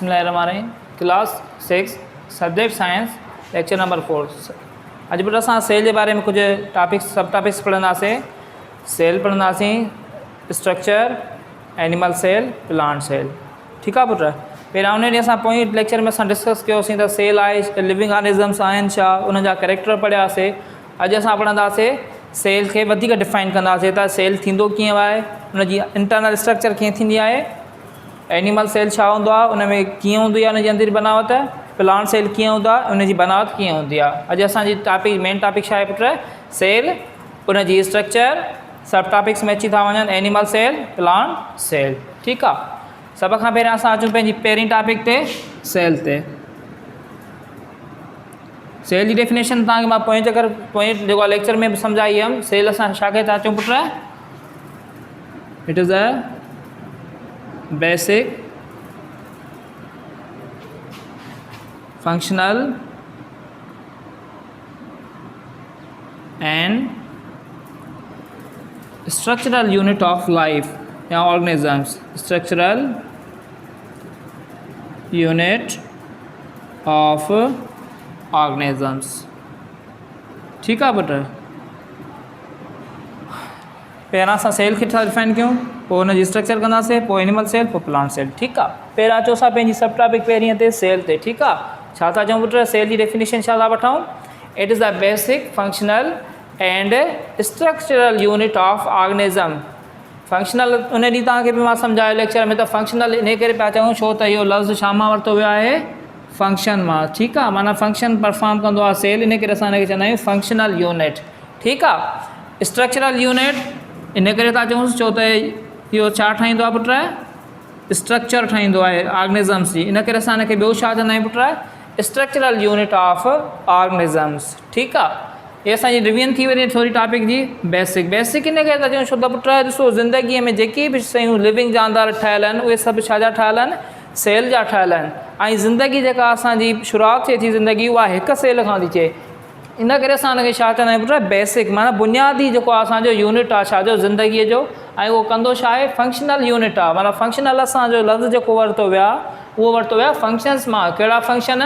बिस्मिल्लाहिर्रहमानिर्रहीम। Class 6 subject science lecture number 4। अॼु put असां सेल जे बारे में कुछ टॉपिक्स सब टॉपिक्स पढ़ंदासीं। सेल पढ़ंदासीं, structure, animal cell, plant cell. ठीक है पुट। पहिरियां उन ॾींहुं असां पोइ लेक्चर में असां डिस्कस कयोसीं त सेल आहे, लिविंग ऑर्गेनिज़म्स आहिनि छा, उन जा कैरेक्टर पढ़ियासीं। अॼु असां पढ़ंदासीं सेल खे वधीक डिफाइन कंदासीं त सेल थींदो कीअं आहे, उन जी इंटरनल स्ट्रक्चर कीअं थींदी आहे, एनिमल सेल छा हूंदो आहे, उन में कीअं हूंदी आहे उन जी अंदरि बनावट, प्लांट सेल कीअं हूंदो आहे, उन जी बनावट कीअं हूंदी आहे। अॼु असांजी टॉपिक मेन टॉपिक छा आहे पुट, सेल, उन जी स्ट्रक्चर, सब टॉपिक्स में अची था वञनि, एनिमल सेल, प्लांट सेल। ठीकु आहे। सभ खां पहिरियां असां अचूं पंहिंजी पहिरीं टॉपिक ते, सेल ते। सेल जी डेफिनेशन तव्हांखे मां पोइ जेको लेक्चर में बि सम्झाई हुयमि। सेल असां छा खे था चऊं पुट, it is a basic functional and structural unit of life या organisms, structural unit of organisms। ठीक है बेटा। पहिरां असां सेल खे डिफाइन कयूं, पोइ हुन जी स्ट्रक्चर कंदासीं, पोइ एनिमल सेल, पोइ प्लांट सेल। ठीकु आहे। पहिरां अचो असां पंहिंजी सब टॉपिक पहिरीं ते सेल ते। ठीकु आहे। छा था चऊं पुट, सेल जी डेफिनेशन छा था वठूं, it is the basic functional and structural unit of organism. Functional उन ॾींहुं तव्हांखे बि मां सम्झायो लेक्चर में, त फंक्शनल इन करे पिया चऊं छो त इहो लफ़्ज़ छा मां वरितो वियो आहे, फंक्शन मां। ठीकु आहे। माना फंक्शन परफॉर्म कंदो आहे सेल, इन करे असां हिनखे चवंदा आहियूं फंक्शनल यूनिट। ठीकु आहे। स्ट्रक्चरल यूनिट इन करे था चऊं छो त इहो छा ठाहींदो आहे पुट, स्ट्रक्चर ठाहींदो आहे ऑर्गेनिज़म्स जी, इन करे असां हिनखे ॿियो छा चवंदा आहियूं put, structural unit of organisms. ठीकु आहे। इहे असांजी रिवीजन थी वञे थोरी टॉपिक जी। बेसिक इन करे था चऊं छो त पुट ॾिसो, ज़िंदगीअ में जेकी बि शयूं लिविंग जानदार ठहियल आहिनि, उहे सभु छा जा ठहियल आहिनि, सेल जा ठहियल आहिनि। ऐं ज़िंदगी जेका असांजी शुरूआति थिए थी ज़िंदगी, उहा हिकु सेल खां थी थिए। इन करे असां हुनखे छा चवंदा आहियूं पुट, बेसिक, माना बुनियादी जेको आहे असांजो यूनिट आहे छाजो, ज़िंदगीअ जो। ऐं उहो कंदो छा आहे, फंक्शनल यूनिट आहे। माना फंक्शनल असांजो लफ़्ज़ जेको वरितो वियो आहे, उहो वरितो वियो आहे फंक्शन्स मां। कहिड़ा फंक्शन,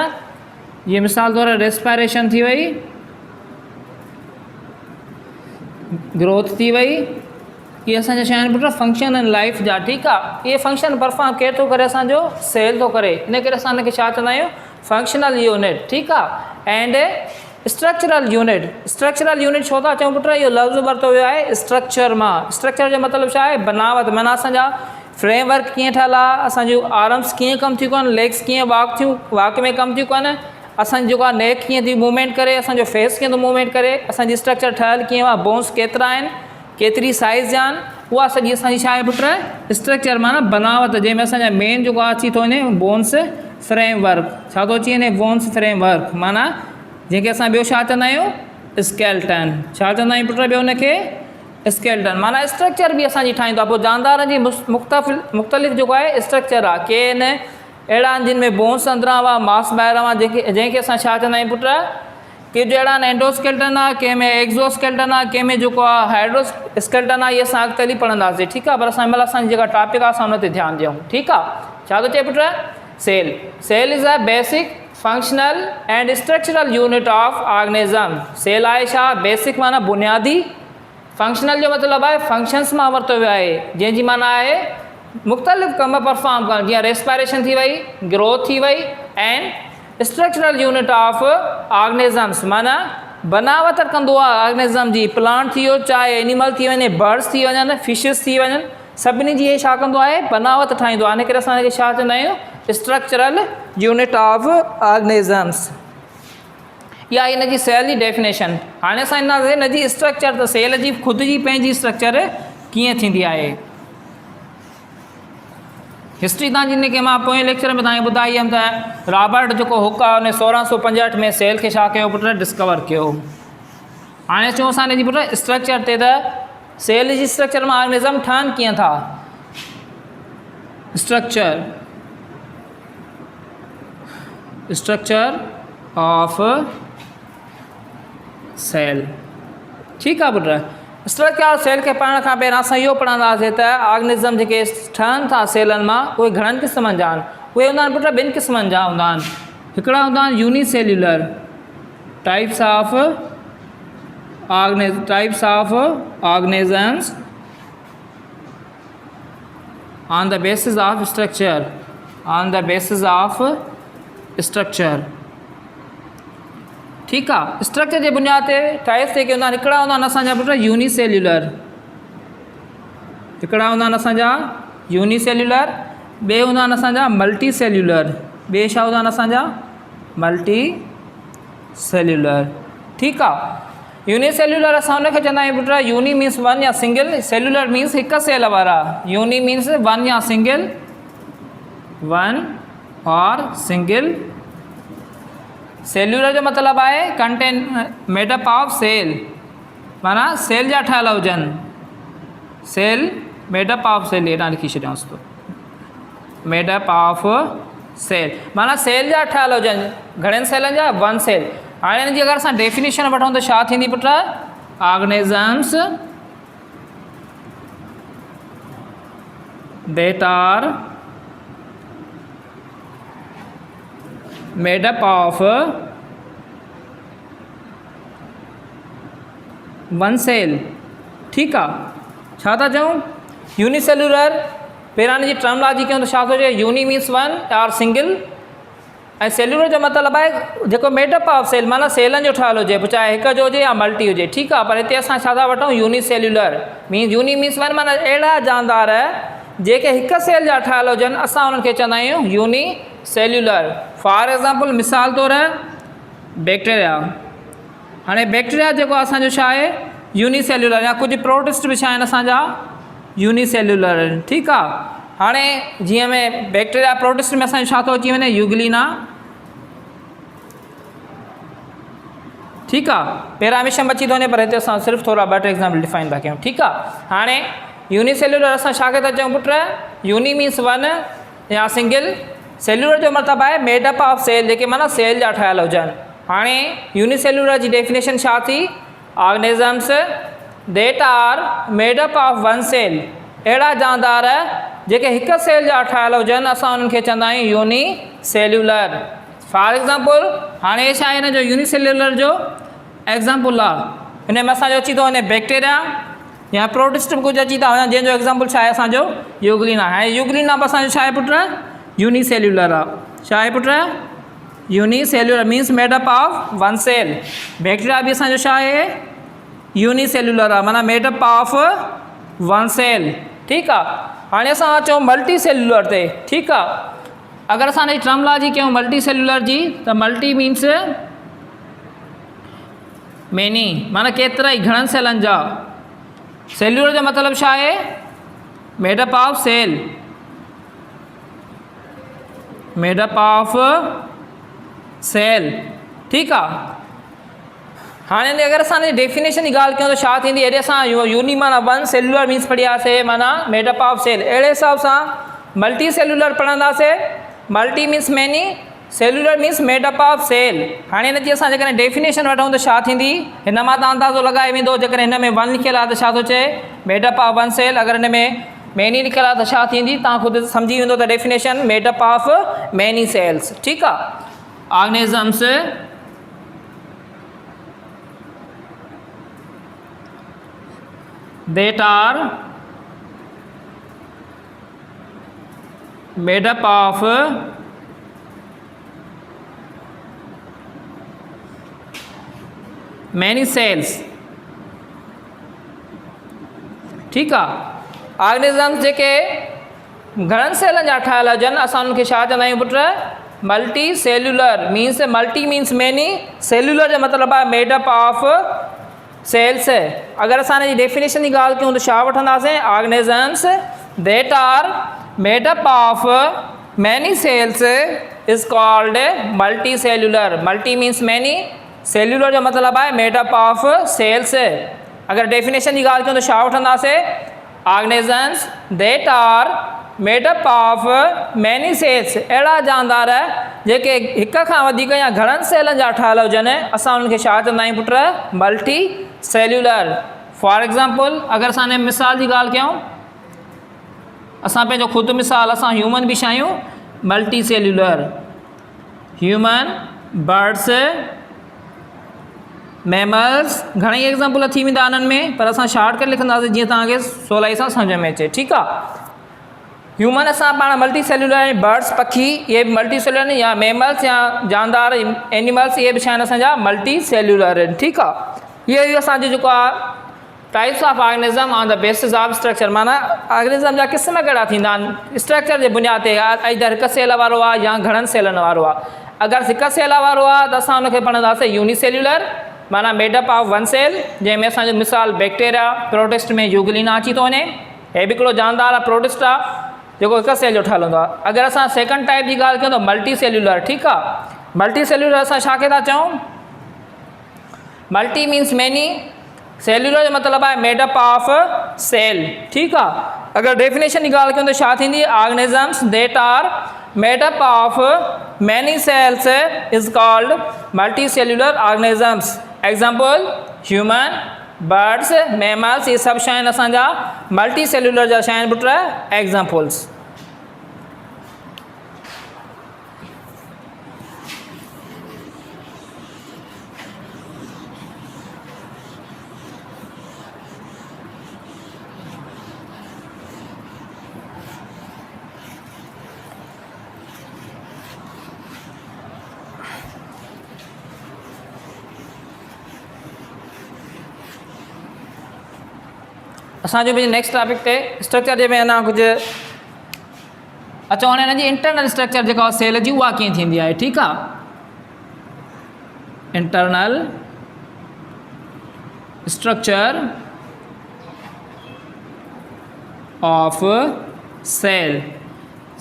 जीअं मिसाल तौरु रेस्पायरेशन थी वई, ग्रोथ थी वई, इहे असांजा छा आहिनि पुट, फंक्शन आहिनि लाइफ जा। ठीकु आहे। इहे फंक्शन परफॉर्म केरु थो करे, असांजो सेल थो करे। इन करे असां हिनखे छा चवंदा आहियूं, फंक्शनल यूनिट। ठीकु आहे। एंड स्ट्रक्चरल यूनिट छो था चऊं पुट, इहो लफ़्ज़ वरितो वियो आहे स्ट्रक्चर मां। स्ट्रक्चर जो मतिलबु छा आहे, बनावट। माना असांजा फ्रेमवर्क कीअं ठहियल आहे, असांजूं आर्म्स कीअं कमु थियूं कनि, लेग्स कीअं वाक में कमु थियूं कनि, असांजी जेको आहे नेक कीअं थी मूवमेंट करे, असांजो फेस कीअं थो मूवमेंट करे, असांजी स्ट्रक्चर ठहियल कीअं आहे, बोन्स केतिरा आहिनि, केतिरी साइज़ जा आहिनि, उहा सॼी असांजी छा आहे पुट, स्ट्रक्चर माना बनावट। जंहिंमें असांजा मेन जेको आहे अची थो वञे बोन्स फ्रेमवर्क। छा थो अची वञे, बोन्स फ्रेमवर्क। माना जंहिंखे असां ॿियो छा चवंदा आहियूं, स्केल्टन। छा चवंदा आहियूं पुट ॿियो हुनखे, स्केल्टन। माना स्ट्रक्चर बि असांजी ठाहींदो आहे। पोइ जानदारनि जी मुख़्तलिफ़ जेको आहे स्ट्रक्चर आहे। के आहिनि अहिड़ा आहिनि जिन में बोन्स अंदरां हुआ, मांस ॿाहिरां हुआ, जंहिंखे असां छा चवंदा आहियूं पुट, के जो अहिड़ा आहिनि एंडोस्केल्टन आहे, कंहिंमें एक्ज़ोस्केल्टन आहे, कंहिंमें जेको आहे हाइड्रोस्केल्टन आहे। इहे असां अॻिते हली पढ़ंदासीं। ठीकु आहे। पर असां महिल असांजी जेका टॉपिक आहे असां हुन ते ध्यानु ॾियूं। ठीकु आहे। छा थो चए पुट, cell is a basic functional and structural unit of organism. Cell आहे छा, बेसिक माना बुनियादी, फंक्शनल जो मतिलबु आहे फंक्शन्स मां वरितो वियो आहे, जंहिंजी माना आहे मुख़्तलिफ़ कम परफॉर्म करणु। जीअं रेस्पायरेशन थी वई, ग्रोथ थी वई, and structural unit of organisms माना बनावट कंदो आहे ऑर्गेनिज़म जी। प्लांट थी वियो, चाहे एनिमल थी वञे, बर्ड्स थी वञनि, फिशिस थी वञनि, सभिनी जी इहे छा कंदो आहे, बनावट ठाहींदो आहे। इन करे असां हिनखे छा चवंदा आहियूं, स्ट्रक्चरल यूनिट ऑफ ऑर्गेनिज़म्स। इहा हिन जी सेल जी डेफिनेशन। हाणे असां ईंदासीं हिन जी स्ट्रक्चर, त सेल जी ख़ुदि जी पंहिंजी स्ट्रक्चर कीअं थींदी आहे। हिस्ट्री तव्हांजी जेके मां पोइ लेक्चर में तव्हांखे ॿुधाई हुयमि त रॉबर्ट जेको हुक आहे उन 1665 में सेल खे छा कयो पुट, डिस्कवर कयो। हाणे अचूं असां हिन जी पुट स्ट्रक्चर ते, त सेल जी स्ट्रक्चर मां ऑर्गेनिज़म ठहनि कीअं था। Structure of cell. ठीकु आहे पुट। स्ट्रक्चर सेल के पढ़ण खां पहिरियों असां इहो पढ़ंदासीं त ऑर्गेनिज़म जेके ठहनि था सेलनि मां, उहे घणनि क़िस्मनि जा आहिनि। उहे हूंदा आहिनि पुट ॿिनि क़िस्मनि जा हूंदा आहिनि। हिकिड़ा हूंदा आहिनि unicellular types of organisms on the basis of structure ठीकु आहे। स्ट्रक्चर जे बुनियाद ते टाइप्स जेके हूंदा आहिनि, हिकिड़ा हूंदा आहिनि असांजा पुट यूनिसेल्युलर, हिकिड़ा हूंदा आहिनि असांजा यूनिसेल्युलर, ॿिए हूंदा आहिनि असांजा मल्टी सेल्युलर, ॿिए छा हूंदा आहिनि असांजा मल्टी सेल्युलर। ठीकु आहे। यूनिसेल्युलर असां हुनखे चवंदा आहियूं पुट यूनी मीन्स वन या सिंगल, सेल्युलर मीन्स हिकु सेल वारा। यूनी मीन्स वन या सिंगल, वन और सिंगल। सेल्युलर जो मतिलबु आहे कंटेन मेडअप ऑफ सेल, माना सेल जा ठहियल हुजनि, सेल मेडअप ऑफ सेल, हेॾां लिखी छॾियांसि थो, मेडअप ऑफ सेल माना सेल जा ठहियल हुजनि। घणनि सेलनि जा? One cell. हाणे हिन जी अगरि असां डेफिनेशन वठूं त छा थींदी put? Organisms that are made up of one cell। ठीकु आहे। छा था चऊं? यूनिसेल्युलर पहिरां जी टर्मोलॉजी कयूं त छा थो चए? यूनी मीन्स वन और सिंगल, ऐं सेल्युलर जो मतिलबु आहे जेको मेडअप ऑफ सेल, माना सेलनि जो ठहियलु हुजे, पोइ चाहे हिकु जो हुजे या मल्टी हुजे। ठीकु आहे। पर हिते असां छा था वठूं? Unicellular means uni means one, माना अहिड़ा जानदार जेके हिकु सेल जा ठहियलु हुजनि, असां उन्हनि खे चवंदा आहियूं यूनिसेल्युलर। फॉर एग्ज़ाम्पल मिसाल तौर बैक्टीरिया। हाणे बैक्टीरिया जेको असांजो छा आहे? यूनिसेल्युलर, या कुझु प्रोटिस्ट बि छा आहिनि असांजा यूनिसेल्युलर। ठीकु आहे। हाणे जीअं में बैक्टीरिया प्रोटिस्ट में असांजो छा थो अची वञे? यूग्लिना। ठीकु आहे। पैरामिशम अची थो वञे, पर हिते असां सिर्फ़ु थोरा ॿ टे एग्ज़ाम्पल डिफाइन था कयूं। ठीकु आहे। हाणे यूनिसेल्युलर असां छा खे था चऊं पुट? यूनी मीन्स वन या सिंगल। सेल्युलर जो मतिलबु आहे मेडअप ऑफ सेल, जेके माना सेल जा ठहियल हुजनि। हाणे यूनिसेल्युलर जी डेफिनेशन छा थी? Organisms that are made up of one cell, अहिड़ा जानदार जेके हिकु सेल जा ठहियल हुजनि, असां उन्हनि खे चवंदा आहियूं यूनिसेल्युलर। फॉर एग्ज़ाम्पल हाणे छा आहे हिन जो यूनिसेल्युलर जो एग्ज़ाम्पल आहे, हिन में असांजो अची थो वञे बैक्टीरिया या प्रोटिस्ट बि कुझु अची था वञनि, जंहिंजो एग्ज़ाम्पल छा आहे असांजो यूग्लिना। हाणे यूग्लिना बि असांजो छा आहे पुट? यूनिसेल्युलर आहे। छा आहे पुट? Unicellular means made up of one cell. Bacteria बि असांजो छा आहे? यूनिसेल्युलर आहे, माना मेडअप ऑफ वन सेल। ठीकु आहे। हाणे असां अचूं मल्टी सेल्युलर ते। ठीकु आहे। अगरि असां हिन जी टर्मोलॉजी कयूं मल्टी सेल्युलर जी, त मल्टी मीन्स मैनी, माना केतिरा ई, घणनि सेलनि जा। सेल्युलर जो मतिलबु छा आहे? Made up of cell, made up of cell. ठीकु आहे। हाणे अगरि असां डेफिनेशन जी ॻाल्हि कयूं त छा थींदी? हेॾे असां यूनी माना वन, सेल्युलर मीन्स पढ़ियासीं माना मेडअप ऑफ सेल। अहिड़े हिसाब सां मल्टी सेल्युलर पढ़ंदासीं, multi means many, cellular means made up of cell. हाणे हिन जी असां जेकॾहिं डेफिनेशन वठूं त छा थींदी? हिन मां तव्हां अंदाज़ो लॻाए वेंदो, जेकॾहिं हिन में वन लिखियलु आहे त छा थो चए? Made up of one cell. अगरि हिन में मैनी लिखियलु आहे त छा थींदी? तव्हां ख़ुदि सम्झी वेंदो त definition made up of many sales. ठीकु आहे। Organisms that are made up of many cells। ठीकु आहे। ऑर्गेनिजम्स जेके घणनि सेलनि जा ठहियल हुजनि, असां उन्हनि खे छा चवंदा आहियूं put? Multi cellular means, multi means many, cellular जो मतिलबु आहे मेडअप ऑफ सेल्स। अगरि असां हिन जी डेफिनेशन जी ॻाल्हि कयूं त छा वठंदासीं? Organisms that are made up of many cells is called multi cellular। Multi means many, cellular जो मतिलबु आहे मेडअप ऑफ सेल्स। अगरि डेफिनेशन जी ॻाल्हि कयूं त छा वठंदासीं? Organisms that are made up of many cells, अहिड़ा जानदार जेके हिक खां वधीक या घणनि सेलनि जा ठहियल हुजनि, असां उन्हनि खे छा चवंदा आहियूं put? Multi cellular. For example अगरि असां मिसाल जी ॻाल्हि कयूं, असां पंहिंजो ख़ुदि मिसाल, असां ह्यूमन बींग्स आहियूं, multi cellular, human, birds, mammals, घणेई एग्जाम्पल थी वेंदा उन्हनि में, पर असां शॉर्ट करे लिखंदासीं जीअं तव्हांखे सवलाई सां सम्झ में अचे। ठीकु आहे। ह्यूमन असां पाण मल्टी सेल्यूलर आहिनि, बर्ड्स पखी इहे बि मल्टी सेल्यूलर आहिनि, या मैमल्स या जानदार एनिमल्स इहे बि छा आहिनि असांजा मल्टी सेल्यूलर आहिनि। ठीकु आहे। इहो असांजो जेको आहे types of organism on the basis of structure, माना ऑर्गेनिज़म जा क़िस्म कहिड़ा थींदा आहिनि स्ट्रक्चर जे बुनियाद ते, इधर हिकु सेल वारो आहे या घणनि सेलनि वारो आहे। अगरि हिकु सेल वारो आहे त असां हुनखे पढ़ंदासीं यूनिसेल्यूलर, माना मेडअप ऑफ वन सेल, जंहिंमें असांजो मिसाल बैक्टीरिया, प्रोटिस्ट में यूग्लिना अची थो वञे। हे बि हिकिड़ो जानदार आहे प्रोटिस्ट आहे जेको हिकु सेल जो ठहियलु हूंदो आहे। अगरि असां सेकेंड टाइप जी ॻाल्हि कयूं त मल्टी सेल्यूलर। ठीकु आहे। मल्टी सेल्यूलर असां छा खे था चऊं? मल्टी मीन्स मैनी, सेल्यूलर जो मतिलबु आहे मेडअप ऑफ सेल। ठीकु आहे। अगरि डेफिनेशन जी ॻाल्हि कयूं त छा थींदी? Organisms that are made up of many cells is called multicellular organisms. Example human, birds, mammals, ये सभु शइ असांजा मल्टी सेल्यूलर जा शइ पुट एग्जाम्पल्स। असांजो बि नेक्स्ट टॉपिक ते स्ट्रक्चर जे में अञा कुझु अचो हाणे हिन जी इंटरनल स्ट्रक्चर जेका सेल जी उहा कीअं थींदी आहे। ठीकु आहे। Internal structure of cell,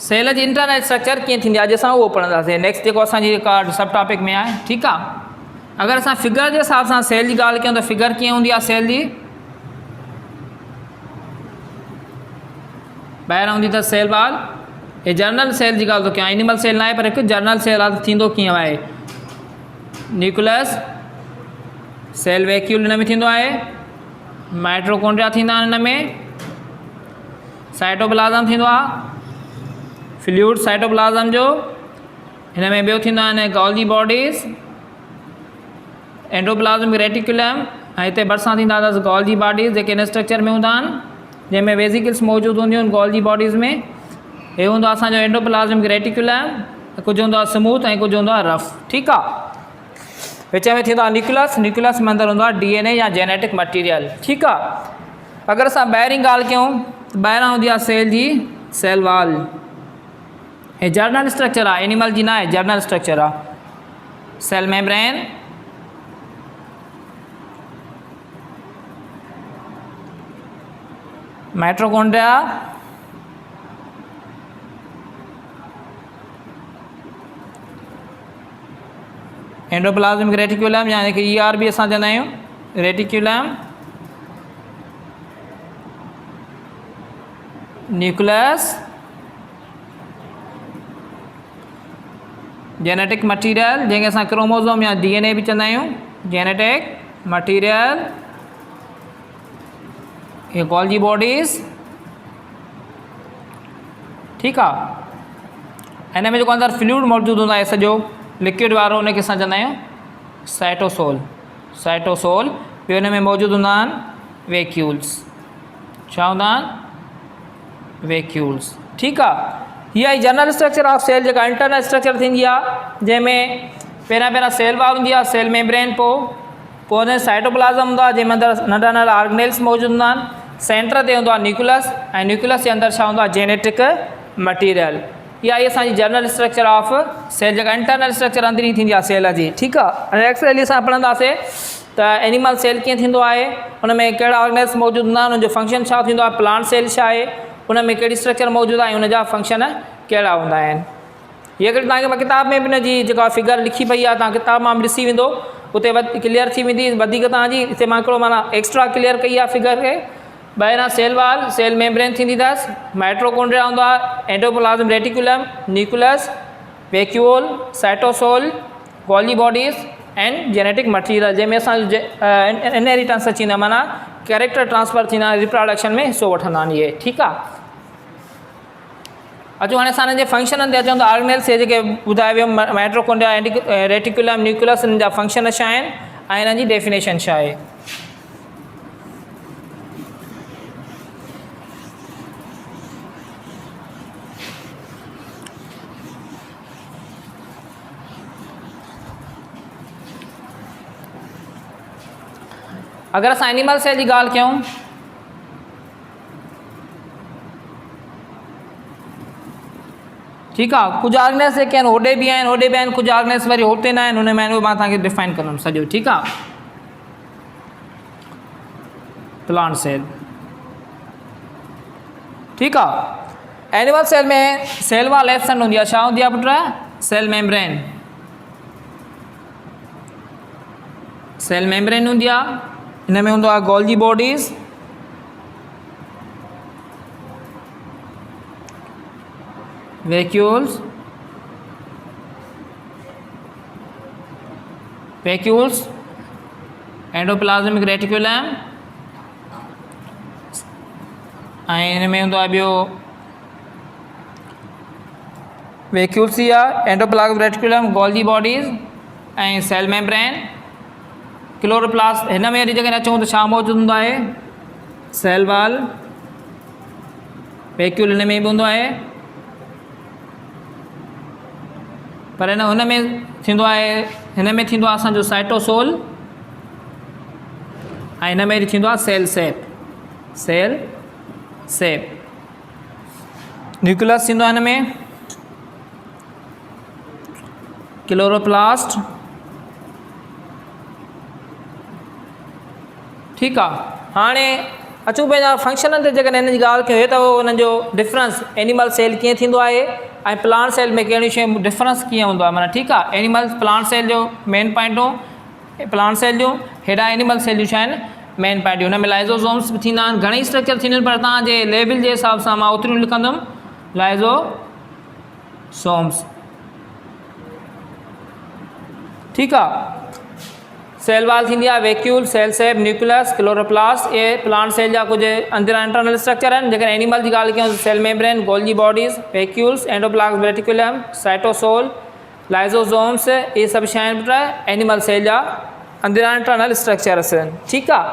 cell जी इंटरनल स्ट्रक्चर कीअं थींदी आहे अॼु असां उहो पढ़ंदासीं। नेक्स्ट जेको असांजी जेका सब टॉपिक में आहे। ठीकु आहे। अगरि असां फिगर जे हिसाब सां सेल जी ॻाल्हि कयूं त फिगर कीअं हूंदी आहे सेल जी? ॿाहिरां हूंदी त सेल वॉल, हे जर्नल सेल जी ॻाल्हि थो कयां, एनिमल सेल न आहे पर हिकु जर्नल सेल आहे। थींदो कीअं आहे? न्यूक्लियस, सेल वैक्यूल हिन में थींदो आहे, माइट्रोकॉन्ड्रिया थींदा आहिनि हिन में, साइटोप्लाज़म थींदो आहे, फ्लूइड साइटोप्लाज़म जो, हिन में ॿियो थींदो आहे गॉल्जी बॉडीज़, एंडोप्लाज़मिक रेटिकुलम, ऐं हिते भरिसां थींदा अथसि गॉल्जी बॉडीज़ जेके हिन स्ट्रक्चर में हूंदा आहिनि, जंहिंमें वेसिकल्स मौजूदु हूंदियूं आहिनि गॉल्जी बॉडीज़ में। हे हूंदो आहे असांजो एंडोप्लाज़मिक रेटिकुलम, कुझु हूंदो आहे स्मूथ ऐं कुझु हूंदो आहे रफ। ठीकु आहे। विच में थींदो आहे न्यूक्लियस, न्यूक्लियस में अंदरि हूंदो आहे DNA या जेनेटिक मटीरियल। ठीकु आहे। अगरि असां ॿाहिरीं ॻाल्हि कयूं त ॿाहिरां हूंदी आहे सेल जी सेल वॉल, हे जर्नल स्ट्रक्चर आहे, एनिमल जी न आहे, जर्नल स्ट्रक्चर आहे। Cell membrane, mitochondria, endoplasmic reticulum यानी कि ER भी असां चवंदा आहियूं, रेटिकुलम, न्यूक्लियस, जेनेटिक मटीरियल जंहिंखे असां क्रोमोज़ोम या DNA भी चवंदा आहियूं, जेनेटिक मटीरियल, ये गॉल्जी बॉडीज़। ठीकु आहे। हिन में जेको अंदरि फ्लूइड मौजूदु हूंदो आहे सॼो लिक्विड वारो, उनखे असां चवंदा आहियूं साइटोसोल। साइटोसोल ॿियो हिन में मौजूदु हूंदा आहिनि वैक्यूल्स। छा हूंदा आहिनि? वैक्यूल्स। ठीकु आहे। हीअ जनरल स्ट्रक्चर ऑफ सेल जेका इंटरनल स्ट्रक्चर थींदी आहे, जंहिंमें पहिरियां सेल वॉल हूंदी आहे, सेल मेम्ब्रेन, पोइ हुन साइटोप्लाज़म हूंदो आहे जंहिंमें अंदरि नंढा नंढा ऑर्गेनेल्स मौजूदु हूंदा आहिनि, सेंटर ते हूंदो आहे न्यूक्लियस, ऐं न्यूक्लियस जे अंदरि छा हूंदो आहे? Genetic material. इहा आहे असांजी जनरल स्ट्रक्चर ऑफ सेल जेका इंटरनल स्ट्रक्चर अंदरि थींदी आहे सेल जी। ठीकु आहे। हाणे एक्चुअली असां पढ़ंदासीं त एनिमल सेल कीअं थींदो आहे, हुन में कहिड़ा ऑर्गेनेल्स मौजूदु हूंदा आहिनि, हुनजो फंक्शन छा थींदो आहे, प्लांट सेल छा आहे, हुन में कहिड़ी स्ट्रक्चर मौजूदु आहे, हुनजा फंक्शन कहिड़ा हूंदा आहिनि। हीअ हिकिड़ी तव्हांखे मां किताब में बि हिन जी जेका फिगर लिखी पई आहे, तव्हां किताब मां बि ॾिसी वेंदो, उते क्लियर थी वेंदी वधीक तव्हांजी। हिते मां हिकिड़ो माना एक्स्ट्रा क्लियर कई आहे फिगर खे। ॿाहिरां सेल वॉल, सेल मेम्ब्रेन थींदी अथसि, माइट्रोकॉन्ड्रिया हूंदो आहे, endoplasm reticulum, nucleus, vacuole, cytosol, Golgi bodies and genetic material, जंहिंमें असांजो इनहेरिटेंस अची वेंदा, माना कैरेक्टर ट्रांसफर थींदा, रिप्रोडक्शन में हिसो वठंदा आहिनि इहे। ठीकु आहे। अचो हाणे असां हिन जे फंक्शननि ते अचूं त ऑर्गेनेल्स हे जेके ॿुधाए वियो माइटोकॉन्ड्रिया रेटिकुलम न्यूक्लियस हिन जा फंक्शन छा आहिनि ऐं हिननि जी डेफिनेशन छा आहे। अगर असां एनिमल सेल जी ॻाल्हि कयूं ठीकु आहे, कुझु ऑर्गेनेल्स जेके आहिनि होॾे बि आहिनि कुझु ऑर्गेनेल्स वरी हुते न आहिनि, हुन में मां तव्हांखे डिफाइन कंदुमि सॼो। ठीकु आहे, प्लांट सेल। ठीकु आहे, एनिमल सेल में सेल वॉल एब्सेंट हूंदी आहे, छा हूंदी आहे पुट, सेल मेम्ब्रेन। सेल मेम्ब्रेन हूंदी आहे, हिन में हूंदो आहे Golgi bodies, vacuoles endoplasmic reticulum ऐं हिन में हूंदो आहे ॿियो वैक्यूल्स ई आहे, एंडोप्लाज्मिक रेटिकुलम, गोल्गी बॉडीज़ ऐं सेल मेम्ब्रेन, क्लोरोप्लास्ट। हिन में अॼु जेकॾहिं अचूं त छा मौजूदु हूंदो आहे, सेल वॉल, वैक्यूल हिन में बि हूंदो आहे, पर हुन में थींदो आहे, हिन में थींदो आहे असांजो साइटोसोल ऐं हिन में थींदो आहे सेल सेप। न्यूक्लियस थींदो आहे हिन में, क्लोरोप्लास्ट। ठीकु आहे, हाणे अचूं पंहिंजा फंक्शननि ते जेकॾहिं हिन जी ॻाल्हि कयूं त हुननि जो डिफरेंस एनिमल सेल कीअं थींदो आहे ऐं प्लांट सेल में कहिड़ियूं शयूं डिफरेंस कीअं हूंदो आहे। माना ठीकु आहे, एनिमल प्लांट सेल जो मेन पॉइंटूं, प्लांट सेल जूं, हेॾा एनिमल सेल जूं छा आहिनि मेन पॉइंटूं। हुन में लाइज़ोसोम्स बि थींदा आहिनि, घणेई स्ट्रक्चर थींदियूं आहिनि, पर तव्हांजे लेवल जे हिसाब सां मां ओतिरियूं लिखंदुमि, लाइज़ोसोम्स। ठीकु आहे, सेल वॉल थींदी आहे, वैक्यूल, सेल सेप, न्यूक्लियस, क्लोरोप्लास्ट, ये प्लांट सेल जा कुछ अंदर इंटरनल स्ट्रक्चर हैं। जेकर एनिमल की गाल कयूं cell membrane, Golgi bodies, vacuoles, endoplasmic reticulum, cytosol, lysosomes, ये सब शयूं एनिमल सेल जा अंदर इंटरनल स्ट्रक्चर्स आहिनि। ठीकु आहे,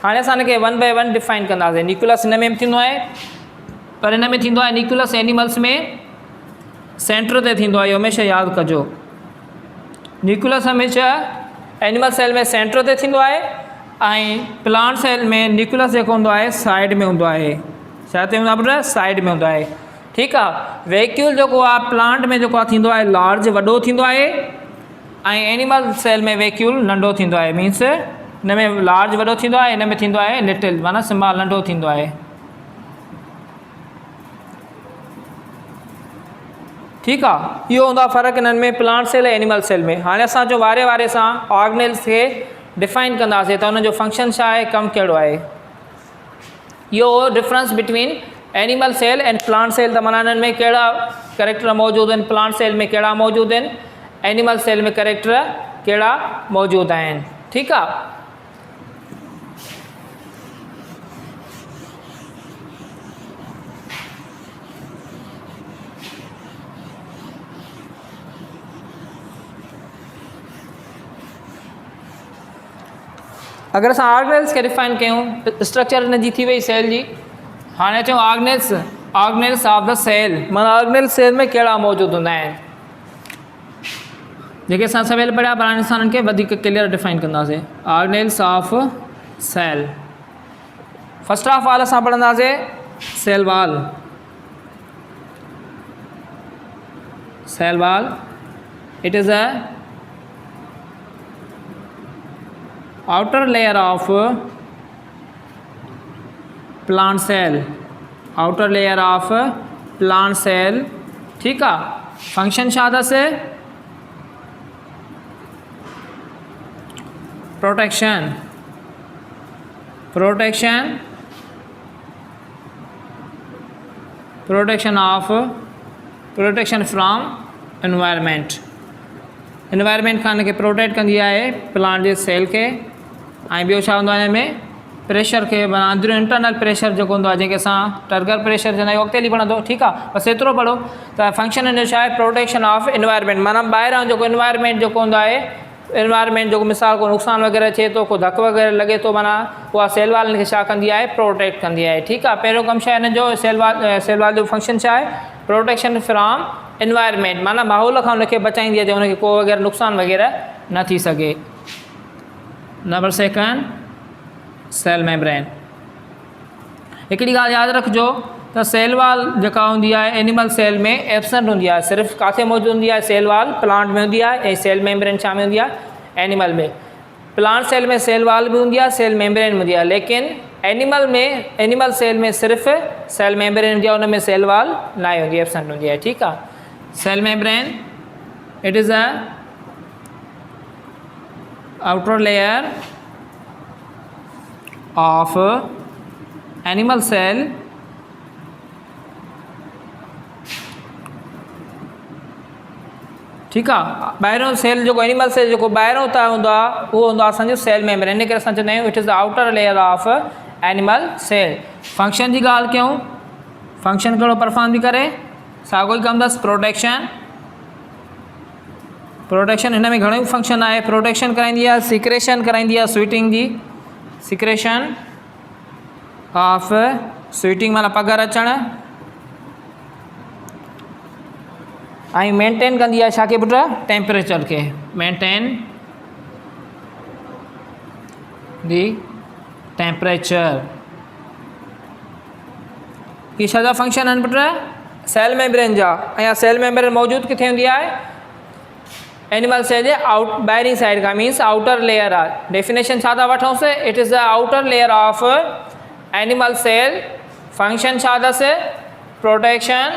हाणे असां हिनखे 1 बाय 1 डिफाइन कंदासीं। न्यूक्लियस हिन में थींदो आहे, पर हिन में थींदो आहे न्यूक्लियस एनिमल्स में सेंटर ते थींदो आहे, इहो हमेशह यादि कजो। न्यूक्लियस हमेशह एनिमल सेल में सेंटर ते थींदो आहे ऐं प्लांट सेल में न्यूक्लियस जेको हूंदो आहे साइड में हूंदो आहे। छा ते हूंदो आहे पुट, साइड में हूंदो आहे। ठीकु आहे, वैक्यूल जेको आहे प्लांट में जेको आहे थींदो आहे लार्ज, वॾो थींदो आहे, ऐं एनिमल सेल में वैक्यूल नंढो थींदो आहे। मीन्स हिन में लार्ज वॾो थींदो आहे, हिन में थींदो आहे लिटिल, माना स्मॉल नंढो थींदो आहे। ठीकु आहे, इहो हूंदो आहे फ़र्क़ु हिननि में, प्लांट सेल ऐं एनिमल सेल में। हाणे असां जो वारे वारे सां ऑर्गेनेल्स खे डिफाइन कंदासीं त हुनजो फंक्शन छा आहे, कमु कहिड़ो आहे। इहो difference between animal cell and plant cell, त माना हिननि में कहिड़ा कैरेक्टर मौजूदु आहिनि, प्लांट सेल में कहिड़ा मौजूदु आहिनि, एनिमल सेल में कैरेक्टर कहिड़ा मौजूदु आहिनि। ठीकु आहे, अगर असां ऑर्गेनेल्स खे डिफाइन कयूं, स्ट्रक्चर हिन जी थी वई सेल जी। हाणे अचूं ऑर्गेनेल्स ऑफ द सेल, माना ऑर्गेनेल सेल में कहिड़ा मौजूदु हूंदा आहिनि, जेके असां सवेल पढ़िया, पर हाणे असां हिननि खे वधीक क्लियर डिफाइन कंदासीं। Organelles of cell, first of all असां पढ़ंदासीं cell wall. Cell wall, it is a outer layer of plant cell, outer layer of plant cell। ठीक है, फंक्शन छा अथसि, प्रोटेक्शन फ्रॉम एनवायरमेंट। एनवायरमेंट खां हिनखे प्रोटेक्ट कंदी आहे प्लांट जे सेल खे। ऐं ॿियो छा हूंदो आहे हिन में, प्रेशर के माना अंदरूं इंटरनल प्रेशर जेको हूंदो आहे जंहिंखे असां टर्गर प्रेशर चवंदा आहियूं अॻिते हली पढ़ंदो ठीकु आहे बसि एतिरो पढ़ो त फंक्शन जो छा आहे प्रोटेक्शन ऑफ एनवायरनमेंट माना ॿाहिरां जेको एनवायरनमेंट जेको हूंदो आहे एनवायरनमेंट जेको मिसाल को नुक़सानु वग़ैरह थिए थो को धकु वग़ैरह लॻे थो माना उहा सेल वाल खे छा कंदी आहे प्रोटेक्ट कंदी आहे ठीकु आहे पहिरियों कमु छा आहे हिन जो सेल वाल जो फंक्शन छा आहे प्रोटेक्शन फ्रॉम एनवायरनमेंट माना माहौल खां हुनखे बचाईंदी आहे जो हुनखे को वग़ैरह नुक़सानु वग़ैरह न थी सघे। नंबर सेकंड सेल मेम्ब्रेन हिकिड़ी ॻाल्हि यादि रखिजो त सेल वाल जेका हूंदी आहे एनिमल सेल में एब्सेंट हूंदी आहे सिर्फ़ु किथे मौजूदु हूंदी आहे सेल वाल प्लांट में हूंदी आहे ऐं सेल मेम्ब्रेन छा में हूंदी आहे एनिमल में प्लांट सेल में सेल वाल बि हूंदी आहे सेल मेम्ब्रेन हूंदी आहे लेकिन एनिमल सेल में सिर्फ़ु सेल मेम्ब्रेन हूंदी आहे हुन में सेल वाल न हूंदी आहे एब्सेंट हूंदी आहे ठीकु आहे। Cell membrane it is a outer layer of animal cell ठीकु आहे ॿाहिरों सेल जेको एनिमल सेल जेको ॿाहिरों त हूंदो आहे उहो हूंदो आहे असांजो सेल मेम्ब्रेन इन करे असां चवंदा आहियूं it is the outer layer of animal cell. Function जी ॻाल्हि कयूं फंक्शन कहिड़ो परफॉर्म थी करे साॻियो ई कमु अथसि प्रोटेक्शन हिन में घणो ई फंक्शन आहे प्रोटेक्शन कराईंदी आहे सिक्रेशन कराईंदी आहे स्वीटिंग जी सिक्रेशन ऑफ स्वीटिंग माना पघर अचणु ऐं मेंटेन कंदी आहे छा के पुट टेम्परेचर के मेंटेन दी टेम्परेचर ये छा जा फंक्शन आहिनि पुट सेल मेम्ब्रेन जा ऐं सेल मेम्ब्रेन मौजूदु किथे हूंदी आहे एनिमल सेल जे ॿाहिरीं साइड खां मीन्स आउटर लेयर आहे डेफिनेशन छा था वठूंसि it is the outer layer of animal cell function छा अथसि protection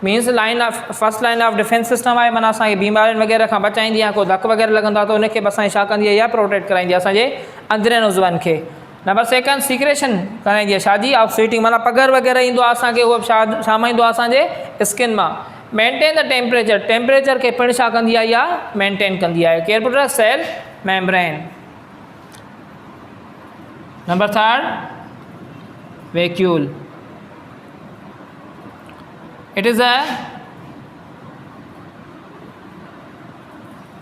means line of first line of defence system आहे माना असांखे बीमारियुनि वग़ैरह खां बचाईंदी आहे को धकु वग़ैरह लॻंदो आहे त उनखे बि असांखे छा कंदी आहे या प्रोटेक्ट कराईंदी आहे असांजे अंदरें उज़वनि खे। नंबर सेकंड सिक्रेशन कराईंदी आहे शादी ऑफ स्वीटिंग माना पघर वग़ैरह ईंदो आहे असांखे उहो छा मां ईंदो आहे असांजे स्किन मां मेंटेन द टेम्परेचर खे पिणु छा कंदी आहे या मेंटेन कंदी आहे केरु put cell membrane. Number third vacuole it is a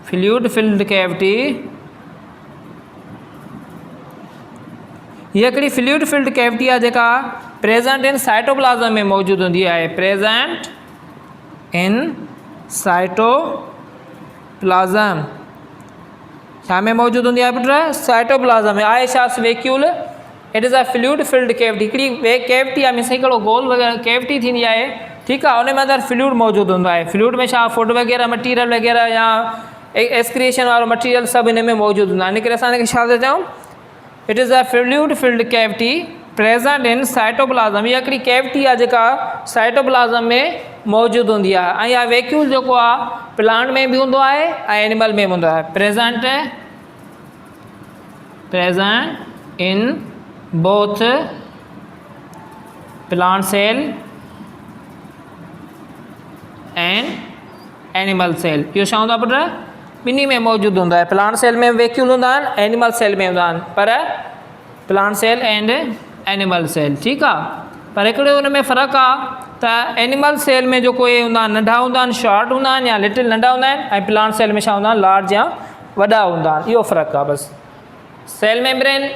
fluid filled cavity ये हिकिड़ी फ्लूइड फिल्ड कैविटी आहे जेका प्रेजेंट इन साइटोप्लाज़म में मौजूदु हूंदी आहे प्रेजेंट इन साइटोप्लाज़म छा में मौजूदु हूंदी आहे पुट साइटोप्लाज़म में आहे छा vacuole it is a fluid filled cavity हिकिड़ी कैविटी आहे मीन्स हिकिड़ो गोल वग़ैरह कैविटी थींदी आहे ठीकु आहे उन में अंदरि फ्लूइड मौजूदु हूंदो आहे फ्लूइड में छा फूड वग़ैरह मटीरियल वग़ैरह या एक्सक्रीशन वारो मटीरियल सभु हिन में मौजूदु हूंदो आहे इन करे असां हिनखे छा था चऊं it is a fluid filled cavity present in cytoplasm इहा हिकिड़ी कैविटी आहे जेका साइटोप्लाज़म में मौजूदु हूंदी आहे ऐं इहा वैक्यूल जेको आहे प्लांट में बि हूंदो आहे ऐं एनिमल में बि हूंदो आहे present in both plant cell and animal cell इहो छा हूंदो आहे पुट ॿिन्ही में मौजूदु हूंदो आहे प्लांट सेल में वैक्यूल हूंदा आहिनि एनिमल सेल में हूंदा आहिनि पर plant cell and animal cell ठीकु आहे पर हिकिड़ो हुन में फ़र्क़ु आहे त एनिमल सेल में जेको इहे हूंदा आहिनि नंढा हूंदा आहिनि शॉर्ट हूंदा आहिनि या लिटिल नंढा हूंदा आहिनि ऐं प्लांट सेल में छा हूंदा आहिनि लार्ज या वॾा हूंदा आहिनि इहो फ़र्क़ु आहे बसि सेल मेम्ब्रेन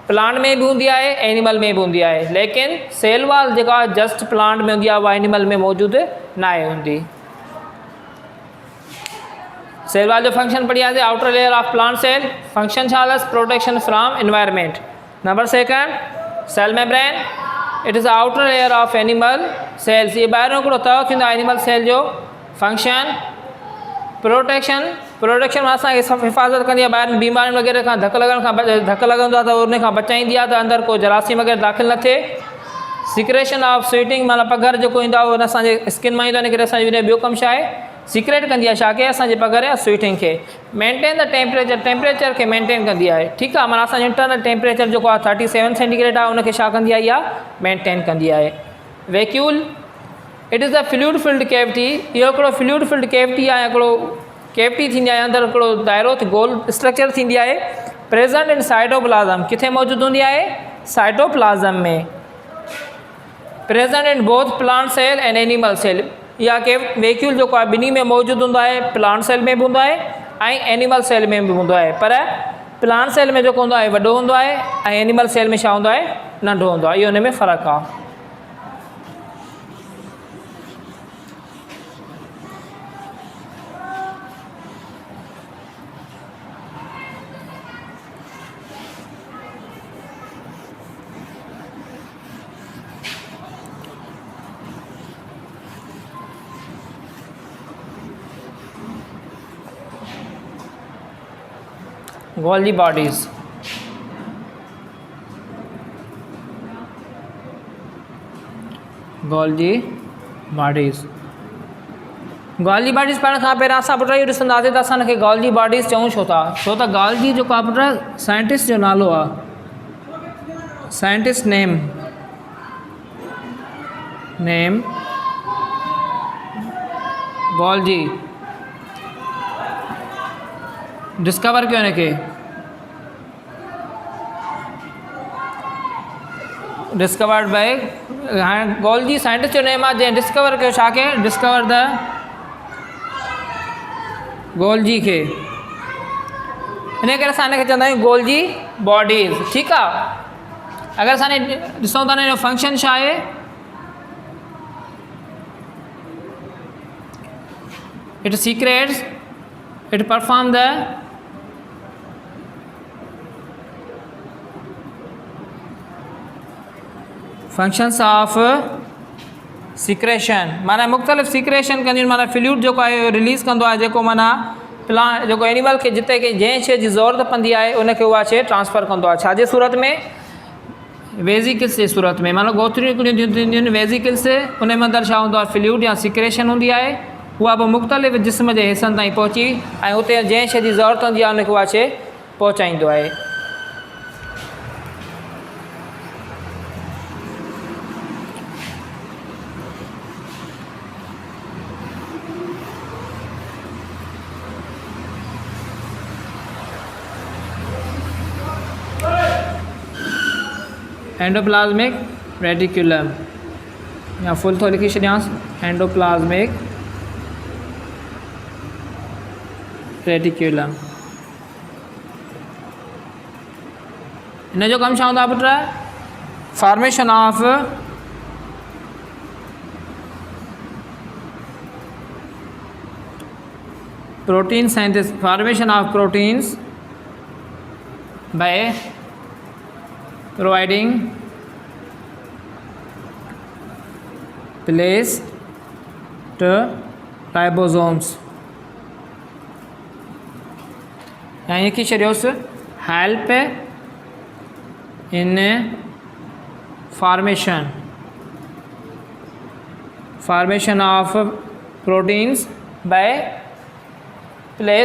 प्लांट में बि हूंदी आहे एनिमल में बि हूंदी आहे लेकिन सेल वाल जेका जस्ट प्लांट में हूंदी आहे उहा एनिमल में मौजूदु न आहे हूंदी। सेल वाल जो फंक्शन पढ़ियासीं outer layer of plant cell function छा अथसि protection from environment. Number second cell membrane it is outer layer of animal cells ये ॿाहिरों हिकिड़ो तह थींदो आहे एनिमल सेल जो फंक्शन प्रोटेक्शन में असांखे हिफ़ाज़त कंदी आहे ॿाहिरि बीमारियुनि वग़ैरह खां धकु लॻंदो आहे त उन खां बचाईंदी आहे त अंदरि को जरासीम वग़ैरह दाख़िल न थिए। सिक्रेशन ऑफ स्वीटिंग माना पघर जेको ईंदो आहे उहो असांजे स्किन मां ईंदो आहे इन करे असांजो ॿियो कमु छा आहे सीक्रेट कंदी आहे छा के असांजे पघर या स्वीटिंग खे मेंटेन द टेम्परेचर खे मेंटेन कंदी आहे ठीकु आहे माना असांजो इंटरनल टेम्परेचर जेको आहे 37 सेंटीग्रेड आहे उनखे छा कंदी आहे या मेंटेन कंदी आहे। Vacuole it is a fluid filled cavity इहो हिकिड़ो फ्लूइड फिल्ड कैविटी आहे हिकिड़ो कैविटी थींदी आहे अंदरि हिकिड़ो दाइरो गोल स्ट्रक्चर थींदी आहे प्रेजेंट इन साइटोप्लाज़म किथे मौजूदु हूंदी आहे साइटोप्लाज्म में, present in both plant cell and animal cell, या कि वैक्यूल जेको आहे ॿिन्ही में मौजूदु हूंदो आहे, प्लांट सेल में बि हूंदो आहे ऐं एनिमल सेल में बि हूंदो आहे, पर प्लांट सेल में जेको हूंदो आहे वॾो हूंदो आहे ऐं एनिमल सेल में छा हूंदो आहे, नंढो हूंदो आहे। इहो हुन में फ़र्क़ु आहे। Golgi bodies, Golgi bodies, Golgi bodies पढ़ण खां पहिरियों असां पुट इहो ॾिसंदासीं त असां हिनखे Golgi bodies चऊं छो था, छो त Golgi जेको आहे पुट साइंटिस्ट जो नालो आहे, साइंटिस्ट नेम Golgi, डिस्कवर कयो हिनखे, डिस्कवर्ड बाय, हाणे गोल्गी साइंटिस्ट जो नेम आहे जंहिं डिस्कवर कयो छा खे, डिस्कवर द गोल्गी खे, इन करे असां हिनखे चवंदा आहियूं गोल्गी बॉडीज़। ठीकु आहे, अगरि असां ॾिसूं था हिन जो फंक्शन छा आहे, it secrets, it perform the functions of secretion, माना मुख़्तलिफ़ सिक्रेशन कंदियूं, माना फ्लूइड जेको आहे रिलीज़ कंदो आहे, जेको माना प्लांट जेको एनिमल खे जिते की जंहिं शइ जी ज़रूरत पवंदी आहे उनखे उहा शइ ट्रांसफ़र कंदो आहे, छाजे सूरत में, वेज़िकल्स जे सूरत में, माना गोथरियूं हिकिड़ियूं थींदियूं आहिनि वेज़िकल्स, उन में अंदरि छा हूंदो आहे, फ्लूइड या सिक्रेशन हूंदी आहे, उहा बि मुख़्तलिफ़ जिस्म जे हिसनि ताईं पहुची ऐं उते जंहिं शइ जी ज़रूरत हूंदी आहे उनखे उहा शइ पहुचाईंदो आहे। एंडोप्लाज्मिक रेटिकुलम, या फुल थो लिखी छॾियांसि, एंडोप्लाज्मिक रेटिकुलम, हिन जो कमु छा हूंदो आहे पुट, formation of protein scientist, formation of proteins by providing place to ribosomes, यानी लिखी छॾियोसि, help in formation of proteins by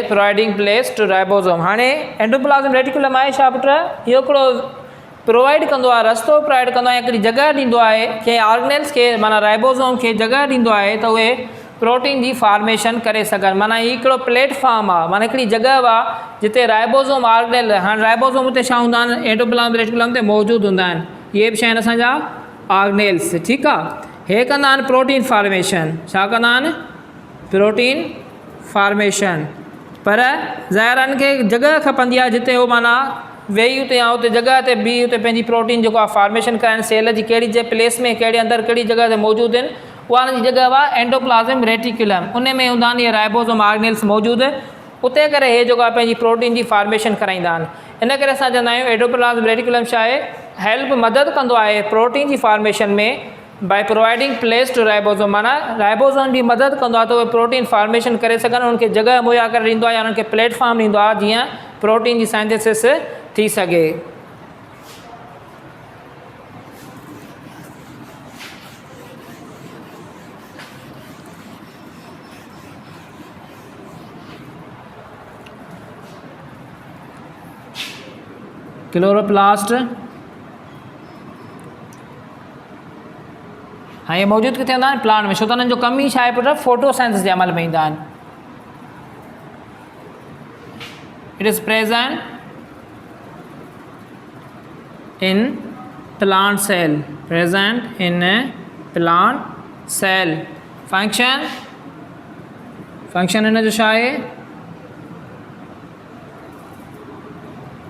providing place to ribosome। हाणे एंडोप्लाज्म रेटिकुलम आहे छा पुट, इहो हिकिड़ो प्रोवाइड कंदो आहे, रस्तो प्रोवाइड कंदो आहे, हिकिड़ी जॻह ॾींदो आहे कंहिं ऑर्गेनेल्स खे, माना राइबोसोम खे जॻह ॾींदो आहे त उहे प्रोटीन जी फॉर्मेशन करे सघनि, माना हीउ हिकिड़ो प्लेटफॉर्म आहे, माना हिकिड़ी जॻह आहे जिते राइबोसोम ऑर्गेनेल, हाणे राइबोसोम उते छा हूंदा आहिनि, एंडोप्लाज्म रेटिकुलम ते मौजूदु हूंदा आहिनि, इहे बि छा आहिनि असांजा ऑर्गेनेल्स। ठीकु आहे, हे कंदा आहिनि प्रोटीन फॉर्मेशन, छा कंदा आहिनि, प्रोटीन फॉर्मेशन, पर ज़ाहिरनि खे जॻह खपंदी आहे जिते उहो माना वेही उते या उते जॻह ते बीह उते पंहिंजी प्रोटीन जेको आहे फॉर्मेशन कराइनि, सेल जी कहिड़ी जे प्लेस में कहिड़े अंदरि कहिड़ी जॻह ते मौजूदु आहिनि, उहा हुन जी जॻह आहे एंडोप्लाज्म रेटिकुलम, उन में हूंदा आहिनि इहे राइबोसोम ऑर्गेनेल्स मौजूदु, उते करे हे जेको आहे पंहिंजी प्रोटीन जी फॉर्मेशन कराईंदा आहिनि। इन करे असां चवंदा आहियूं एंडोप्लाज्म रेटिकुलम छा आहे, हेल्प मदद कंदो आहे प्रोटीन जी फॉर्मेशन में by providing place to ribosome, माना राइबोसोम जी मदद कंदो आहे त उहे प्रोटीन फॉर्मेशन करे सघनि, उनखे जॻह मुहैया करे ॾींदो आहे या उन्हनि खे प्लेटफॉर्म ॾींदो आहे जीअं प्रोटीन जी साइंथिसिस थी सघे। क्लोरोप्लास्ट, हाँ ये मौजूद किथे हूंदा आहिनि, प्लांट में, छो त हुननि जो कम ई छा आहे पुट, फोटोसिंथेसिस जे अमल में ईंदा आहिनि। It is present in plant cell, present in a plant cell. Function इन जो छा है,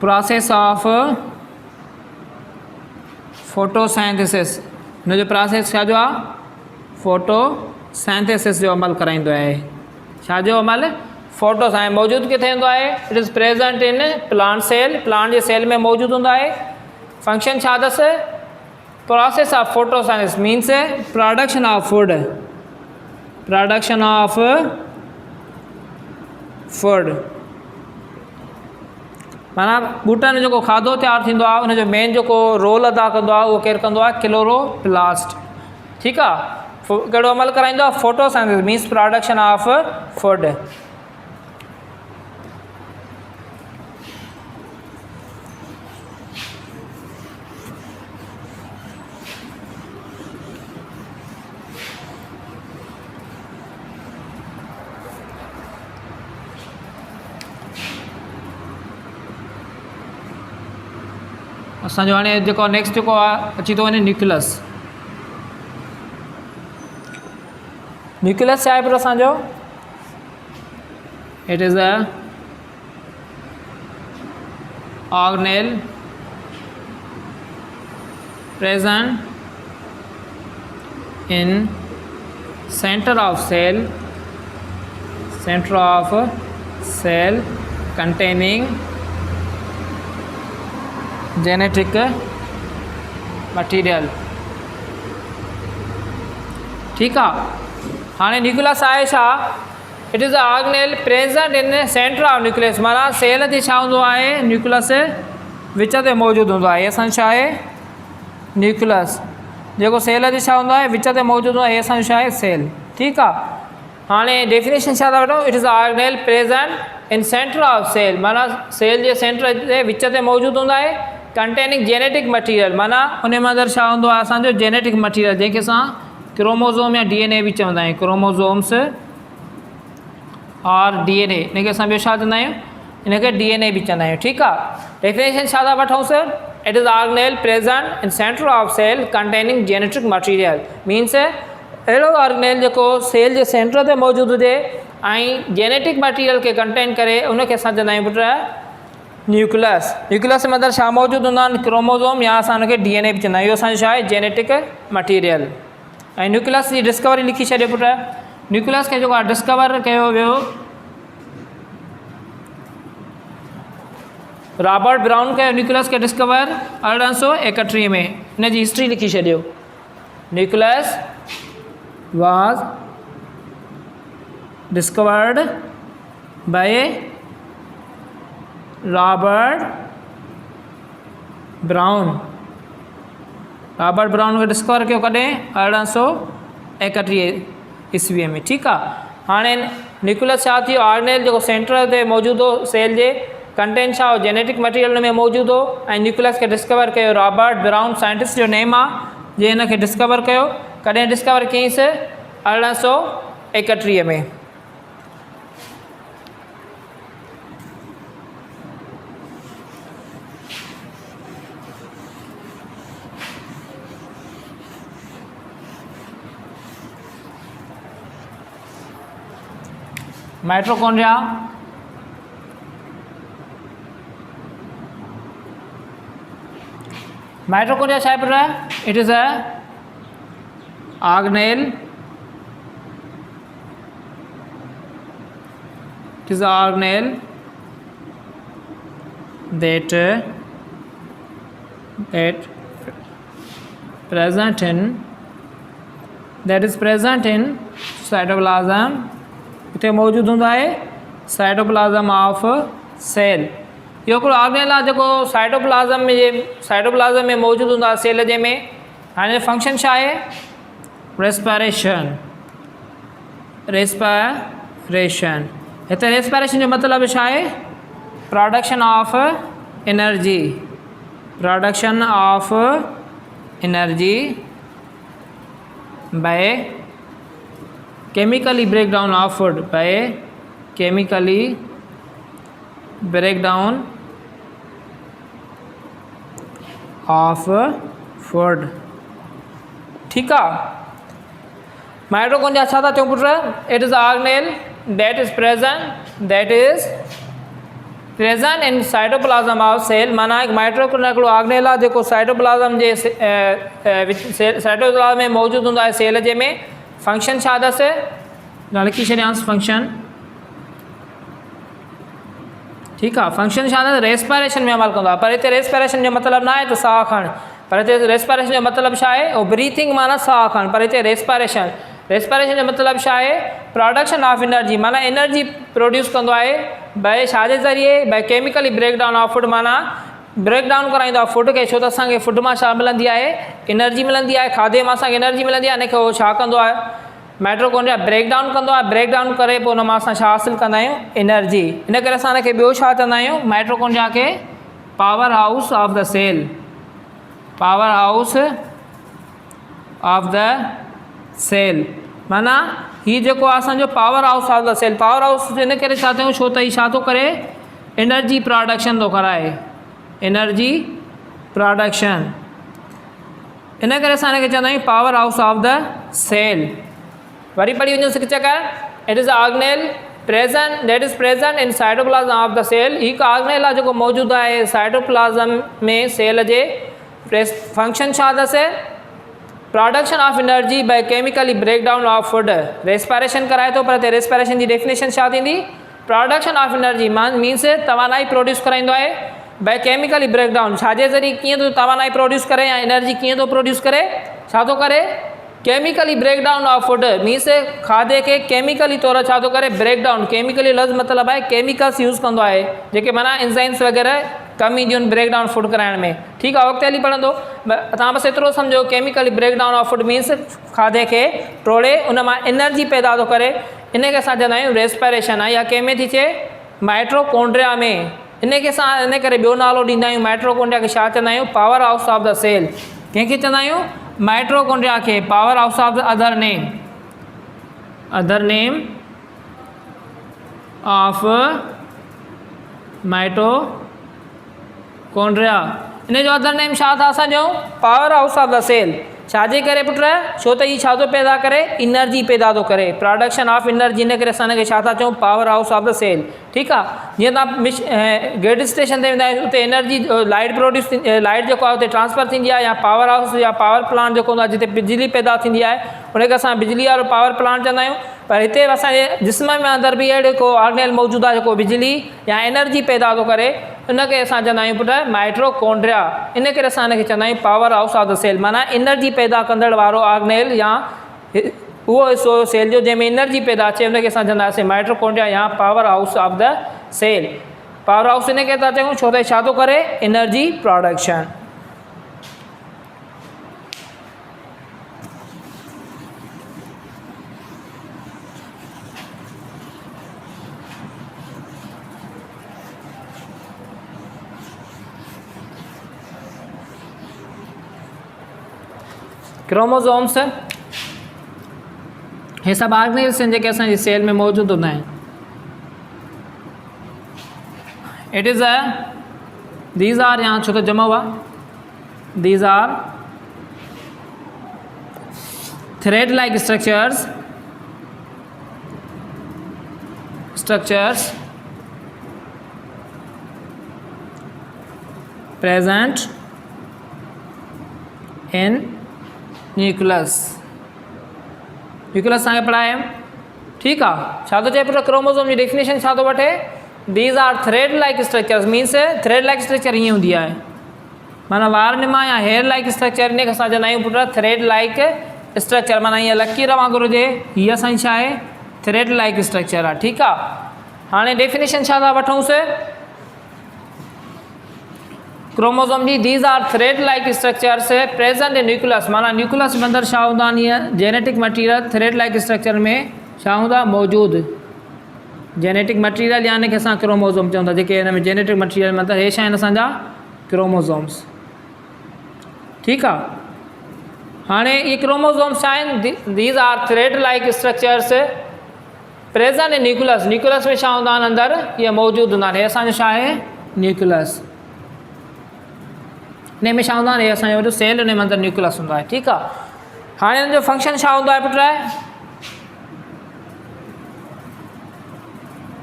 process of photosynthesis, इन जो प्रोसेस छा जो आहे, फोटोसिंथेसिस जो अमल कराईंदो आहे। छा जो अमल? फोटोसाइंस। मौजूद किथे हूंदो आहे? It is present in plant cell, plant जे सेल में मौजूद हूंदो आहे। फंक्शन छा अथसि? Process of photosynthesis means production of food, production of food, माना बूटनि जो खाधो तयारु थींदो आहे उनजो मेन जेको रोल अदा कंदो आहे उहो केरु कंदो आहे? क्लोरोप्लास्ट। ठीकु आहे। कहिड़ो अमल कराईंदो आहे? Photosynthesis means production of food. असांजो हाणे जेको नेक्स्ट जेको आहे अची थो वञे न्यूक्लियस। न्यूक्लियस छा आहे पर असांजो? It is a organelle present in centre of cell containing genetic material. ठीकु आहे। हाणे न्यूक्लियस आहे छा? It is a organelle present in centre of nucleus, माना सेल ते छा हूंदो आहे? न्यूक्लियस विच ते मौजूदु हूंदो आहे। असांजो छा आहे? न्यूक्लियस जेको सेल ते छा हूंदो आहे? विच ते मौजूदु हूंदो आहे। असांजो छा आहे? सेल। ठीकु आहे। हाणे डेफिनेशन छा था वठूं? It is organelle present in centre of cell, माना सेल जे सेंटर ते विच ते मौजूदु हूंदा आहे। कंटेनिंग जेनेटिक मटीरियल, माना उन में अंदरि छा हूंदो आहे? असांजो जेनेटिक मटीरियल, जंहिंखे असां क्रोमोज़ोम या DNA बि चवंदा आहियूं। क्रोमोज़ोम्स और DNA, इनखे असां ॿियो छा चवंदा आहियूं? इनखे DNA बि चवंदा आहियूं। ठीकु आहे। डेफिनेशन छा था वठूं sir? It is organelle present in centre of cell containing genetic material means अहिड़ो ऑर्गेनेल जेको सेल जे सेंटर ते मौजूदु हुजे ऐं जेनेटिक मटीरियल खे कंटेन करे, उनखे असां चवंदा आहियूं पुट न्यूक्लियस। न्यूक्लियस में अंदरि छा मौजूदु हूंदा आहिनि? क्रोमोज़ोम या असां हुनखे DNA बि चवंदा आहियूं। इहो असांजो छा आहे? Genetic material. ऐं न्यूक्लियस जी डिस्कवरी लिखी छॾियो पुट। न्यूक्लियस खे जेको आहे डिस्कवर कयो वियो रॉबर्ट ब्राउन कयो। न्यूक्लियस खे डिस्कवर 1831 में। हिन जी हिस्ट्री लिखी छॾियो। Nucleus was discovered by Robert brown. Robert brown खे डिस्कवर कयो कॾहिं? 1831 ईस्वीअ में। ठीकु आहे। हाणे न्यूक्लियस छा थियो? ऑर्गेनेल जेको सेंटर ते मौजूदु हो सेल जे, कंटेंट छा हो? जेनेटिक मटीरियल में मौजूदु हो। ऐं न्यूक्लियस खे डिस्कवर कयो रॉबर्ट ब्राउन, साइंटिस्ट जो नेम आहे, जंहिं हिन खे डिस्कवर कयो। कॾहिं डिस्कवर कयईंसि? 1831 में। माइटोकॉन्ड्रिया छा आहे put? It is a organelle, it is organelle that is present in cytoplasm, इते मौजूद हूंदो आहे साइटोप्लाज्म ऑफ सेल। इहो हिकिड़ो ऑर्गेनेल आहे जेको साइटोप्लाज्म में मौजूदु हूंदो आहे सेल जे में। हाणे फंक्शन छा आहे? रेस्पिरेशन। हिते रेस्पिरेशन जो मतिलबु छा आहे? Production of energy by chemically breakdown of food, food. ठीक है, माइटोकॉन्ड्रिया छा था चऊं पुट, it is organelle that is present in cytoplasm of cell. माना एक माइटोकॉन्ड्रिया हिकिड़ो ऑर्गेनेल आहे जेको साइटोप्लाज्म जे साइटोप्लाज्म में मौजूदु हूंदो आहे सेल जे में। फंक्शन छा अथसि, लिखी छॾियांसि फंक्शन। ठीक है, फंक्शन छा अथसि, रेस्पिरेशन में अमल कंदो आहे। पर हिते रेस्पिरेशन जो मतिलबु न आहे त साह खणु, पर हिते रेस्पिरेशन जो मतिलबु छा आहे, उहो ब्रीथिंग माना साह खणु। पर हिते रेस्पिरेशन जो मतिलबु छा आहे, प्रोडक्शन ऑफ एनर्जी, माना एनर्जी प्रोड्यूस कंदो आहे बाय छा जे ज़रिए, by chemically break down of food, माना ब्रेक डाउन कराईंदो आहे फूड खे। छो त असांखे फूड मां छा मिलंदी आहे, एनर्जी मिलंदी आहे, खाधे मां असांखे एनर्जी मिलंदी आहे। हिनखे उहो छा कंदो आहे, माइटोकॉन्ड्रिया ब्रेक डाउन कंदो आहे। ब्रेक डाउन करे पोइ हुन मां असां छा हासिलु कंदा आहियूं, एनर्जी। इन करे असां हिनखे ॿियो छा चवंदा आहियूं, माइटोकॉन्ड्रिया खे power house of the cell, power house of the cell. माना हीउ जेको आहे असांजो power house of the cell. Power house इन करे छा चयूं, छो त हीउ छा थो करे, एनर्जी प्रोडक्शन थो कराए, एनर्जी प्रोडक्शन। इन करे असां हिनखे चवंदा आहियूं power house of the cell. वरी पढ़ी वञो सिक चकर, it is organelle that is present in cytoplasm of the cell. हिकु ऑर्गेनेल आहे जेको मौजूदु आहे साइटोप्लाज्म में सेल जे। फंक्शन छा अथसि, production of energy by chemically break down of food. Respiration कराए थो, पर हिते रेस्पिरेशन जी डेफिनेशन छा थींदी, प्रोडक्शन ऑफ एनर्जी मीन्स तवानाई प्रोड्यूस कराईंदो आहे बाय केमिकली ब्रेक डाउन। छाजे ज़रिए, कीअं थो तवानाई प्रोड्यूस करे या एनर्जी कीअं थो प्रोड्यूस करे, छा थो करे, chemically break down of food means खाधे खे केमिकली तौर छा थो करे, ब्रेक डाउन। केमिकली लफ़्ज़ मतिलबु आहे केमिकल्स यूज़ कंदो आहे जेके माना एंजाइम्स वग़ैरह कम ईंदियूं आहिनि ब्रेक डाउन फूड कराइण में। ठीकु आहे, अॻिते हली पढ़ंदो। तव्हां बसि एतिरो सम्झो, chemically break down of food means खाधे खे टोड़े उन मां एनर्जी पैदा थो करे। इनखे असां चवंदा आहियूं रेस्पिरेशन आहे, या कंहिंमें थी थिए, माइटोकॉन्ड्रिया में। इनखे असां इन करे ॿियो नालो ॾींदा आहियूं, माइटोकॉन्ड्रिया खे छा चवंदा आहियूं, power house of the cell. कंहिंखे चवंदा आहियूं, माइटोकॉन्ड्रिया खे power house of the other name of mitochondria. इन जो अदर नेम छा था असांजो, power house of the cell. छाजे करे पुट, छो त हीउ छा थो पैदा करे, एनर्जी पैदा थो करे, प्रोडक्शन ऑफ एनर्जी। इन करे असां हिनखे छा था चऊं, power house of the cell. ठीकु आहे, जीअं तव्हां ग्रिड स्टेशन ते वेंदा आहियो, उते एनर्जी लाइट प्रोड्यूस लाइट जेको आहे उते ट्रांसफर थींदी आहे, या पावर हाउस या पावर प्लांट जेको हूंदो आहे जिते बिजली पैदा थींदी आहे, उनखे असां बिजली वारो पावर प्लांट चवंदा आहियूं। पर हिते असांजे जिस्म में अंदरि बि अहिड़ो को ऑर्गेनेल मौजूदु आहे जेको बिजली या एनर्जी पैदा थो करे, उनखे असां चवंदा आहियूं पुट माइटोकॉन्ड्रिया। इन करे असां हिनखे चवंदा आहियूं power house of the cell, माना एनर्जी पैदा कंदड़ वारो ऑर्गेनेल या उहो हिसो सेल जो जंहिंमें एनर्जी पैदा अचे, उनखे असां चवंदासीं माइटोकॉन्ड्रिया या power house of the cell. Power house इन करे था चयूं छो त छा थो करे, एनर्जी प्रोडक्शन। क्रोमोसोम्स हे सभु ऑर्गेनेल्स आहिनि जेके असांजी सेल में मौजूदु हूंदा आहिनि। इट इज़ दीज आर, यहाँ छो त जमा हुआ, these are thread like structures present in nucleus. तव्हांखे पढ़ाया। ठीकु आहे, छा थो चए पुट, क्रोमोसोम जी डेफिनेशन छा थो वठे, these are thread like structures means thread like structure हीअं हूंदी आहे, माना वारनिमा या हेयर लाइक स्ट्रक्चर। इनखे असां चवंदा आहियूं पुट थ्रेड लाइक स्ट्रक्चर, माना हीअं लकीर वांगुरु हुजे, हीअ असांजी छा आहे, थ्रेड लाइक स्ट्रक्चर आहे। ठीकु आहे, हाणे डेफिनेशन छा था वठूंसि क्रोमोसोम जी, these are thread like structures present in nucleus. माना न्यूक्लियस में अंदरि छा हूंदा आहिनि, हीअ genetic material thread like structure में छा हूंदा मौजूदु, जेनेटिक मटीरियल यानी कि असां क्रोमोसोम चऊं था, जेके हिन में जेनेटिक मटीरियल मतिलबु हे छा आहिनि असांजा क्रोमोसोम्स। ठीकु आहे, हाणे इहे क्रोमोसोम्स छा आहिनि, these are thread like structures present in nucleus. Nucleus में छा हूंदा आहिनि, अंदरि इहे मौजूदु हूंदा आहिनि, हे असांजो छा आहे न्यूक्लियस। इन में छा हूंदो आहे, असांजो वॾो सेल हुन में अंदरि न्यूक्लियस हूंदो आहे। ठीकु आहे, हाणे हिन जो फंक्शन छा हूंदो आहे पुट?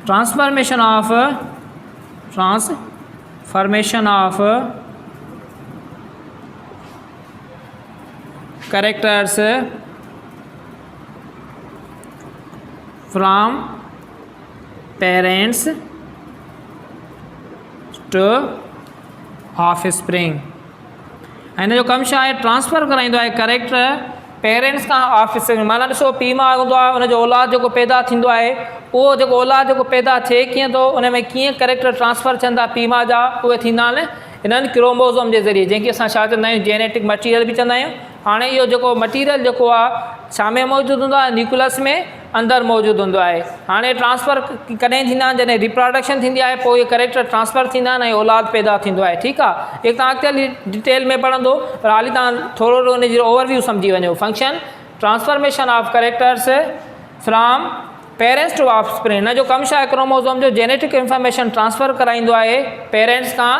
Transformation of characters from parents to offspring. हिन जो कमु छा आहे? ट्रांसफ़र कराईंदो आहे कैरेक्टर पेरेंट्स खां ऑफस्प्रिंग। माना ॾिसो पीउ मां हूंदो आहे, उनजो औलाद जेको पैदा थींदो आहे, उहो जेको औलाद जेको पैदा थिए कीअं थो, उन में कीअं कैरेक्टर ट्रांसफ़र थियनि था पीउ मां जा, उहे थींदा आहिनि इन्हनि क्रोमोज़ोम जे ज़रिए, जंहिंखे असां छा चवंदा आहियूं? जेनेटिक मटीरियल बि चवंदा आहियूं। हाणे इहो जेको मटीरियल जेको आहे छा में मौजूदु हूंदो आहे? न्यूक्लियस में अंदरि मौजूदु हूंदो आहे। हाणे ट्रांसफ़र कॾहिं थींदा आहिनि? जॾहिं रिप्रोडक्शन थींदी आहे, पोइ इहे कैरेक्टर ट्रांसफ़र थींदा आहिनि ऐं औलाद पैदा थींदो आहे। ठीकु आहे, एक तव्हां अॻिते हली डिटेल में पढ़ंदो, पर हाली तव्हां थोरो उन जो ओवरव्यू सम्झी वञो। Function transformation of characters from parents to offspring. हिन जो कमु छा आहे? क्रोमोज़ोम जो जेनेटिक इंफॉर्मेशन ट्रांसफ़र कराईंदो आहे पेरेंट्स खां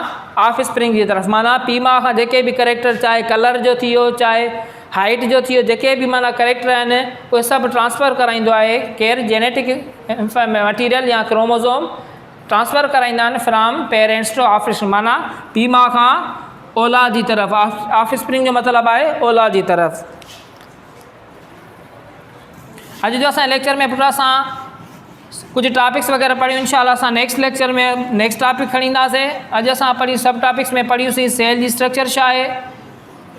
ऑफस्प्रिंग जी तरफ़। माना पीउ माउ खां जेके बि कैरेक्टर, चाहे कलर जो थी वियो, चाहे हाइट जो थी वियो, जेके बि माना कैरेक्टर आहिनि उहे सभु ट्रांसफ़र कराईंदो आहे केरु? जेनेटिक मटीरियल या क्रोमोज़ोम ट्रांसफ़र कराईंदा आहिनि फ्रॉम पेरेंट्स टू ऑफस्प्रिंग। माना पीउ माउ खां औलाद जी तरफ़। ऑफस्प्रिंग जो मतिलबु आहे औलाद जी तरफ़। अॼु जो असांजे लेक्चर में पुट असां कुझु टॉपिक्स वग़ैरह पढ़ियूं, इंशाअल्लाह असां नेक्स्ट लेक्चर में नेक्स्ट टॉपिक खणी ईंदासीं। अॼु असां पढ़ी सब टॉपिक्स में पढ़ियूंसीं सेल जी स्ट्रक्चर छा आहे,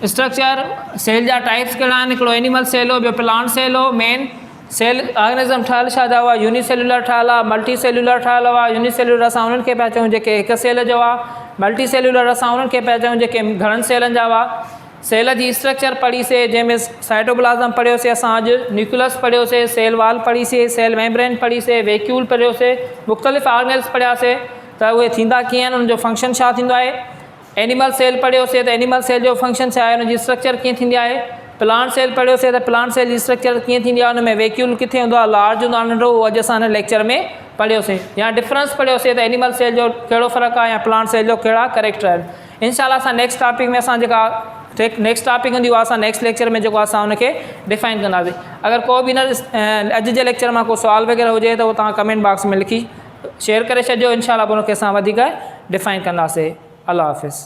स्ट्रक्चर सेल जा टाइप्स कहिड़ा आहिनि, हिकिड़ो एनिमल सेल हो, ॿियो प्लांट सेल हो। मेन सेल ऑर्गेनिज़म ठहियलु छा जा हुआ? यूनिसेल्युलर ठहियलु आहे, मल्टी सेल्युलर ठहियलु हुआ। यूनिसेल्युलर असां उन्हनि खे पिया चऊं जेके हिकु सेल जो आहे, मल्टी सेल्युलर असां उन्हनि खे पिया चऊं जेके घणनि सेलनि जा हुआ। सेल जी स्ट्रक्चर पढ़ीसीं, जंहिंमें साइटोप्लाज़म पढ़ियोसीं असां, अॼु न्यूक्लियस पढ़ियोसीं, सेल वॉल पढ़ीसीं, सेल मेम्ब्रेन पढ़ीसीं, वैक्यूल पढ़ियोसीं, मुख़्तलिफ़ ऑर्गेनेल्स पढ़ियासीं त उहे थींदा कीअं आहिनि, उनजो फंक्शन छा थींदो आहे। एनिमल सेल पढ़ियोसीं त एनिमल सेल जो फंक्शन छा आहे, उनजी स्ट्रक्चर कीअं थींदी आहे। प्लांट सेल पढ़ियोसीं त प्लांट सेल जी स्ट्रक्चर कीअं थींदी आहे, उन में वैक्यूल किथे हूंदो आहे, लार्ज हूंदो आहे, नंढो। उहो अॼु असां हिन लेक्चर में पढ़ियोसीं। या डिफरेंस पढ़ियोसीं त एनिमल सेल जो कहिड़ो फ़र्क़ु आहे या प्लांट सेल जो कहिड़ा कैरेक्टर आहिनि। इंशाअल्लाह असां नेक्स्ट टॉपिक में असां जेका नेक्स्ट टॉपिक हूंदी उहा असां नेक्स्ट लेक्चर में जेको असां हुनखे डिफाइन कंदासीं। अगरि को बि अॼु जे लेक्चर मां को सुवाल वग़ैरह हुजे त उहो तव्हां कमेंट बॉक्स में लिखी शेयर करे छॾियो। इंशाअल्लाह पोइ हुनखे असां वधीक डिफाइन कंदासीं। अल्लाह हाफ़िज़।